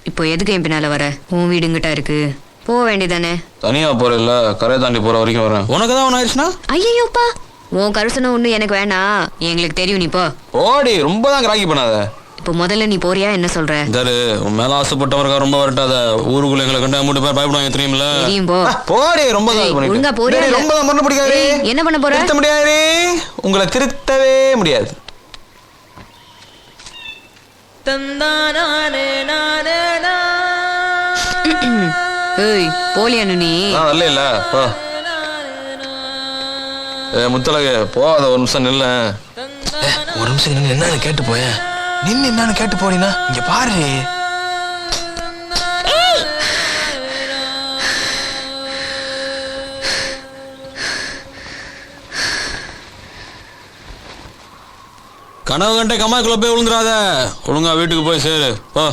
இப்போ எதுக்கு என் பின்னால வர? உன் வீடுங்கிட்ட இருக்கு, போக வேண்டியதானே? தனியா போறேன்ல, கரையை தாண்டி போற வரைக்கும் வரேன். உனக்கு தான் ஒன்று ஆயிடுச்சுன்னா ஐயோப்பா, உன் கருசனை ஒண்ணு எனக்கு வேணாம், எங்களுக்கு தெரியும். நீ போ. ஓடி, ரொம்ப தான் கிராக்கி பண்ணாத. இப்போ முதல்ல நீ போறியா என்ன சொல்ற? தரு, உன் மேல ஆசைப்பட்டவருக்கா ரொம்ப வரட்டாத. ஊருக்குள்ள எங்களை கண்டு 3 பேர் பயப்படுவாங்க தெரியுமில்ல? தெரியும், போ. போடி, ரொம்ப தான் பண்ணிட்டு. ஒழுங்கா போறியா? ரொம்ப தான் பண்ண பிடிக்காது. என்ன பண்ண போற? திருத்த முடியாது, உங்களை திருத்தவே முடியாது. ஏய், போலியானு நீ? நல்ல இல்ல. முத்தலகு, போகாத, ஒரு நிமிஷம் நில்ல. ஒரு நிமிஷம் நின்று என்னன்னு கேட்டு போய. நின்று என்னன்னு கேட்டு போடினா இங்க பாரு. கனவு கண்ட கம்மாக்குள்ள போய் விழுந்துடாத. ஒழுங்கா வீட்டுக்கு போய் சேரு. போ.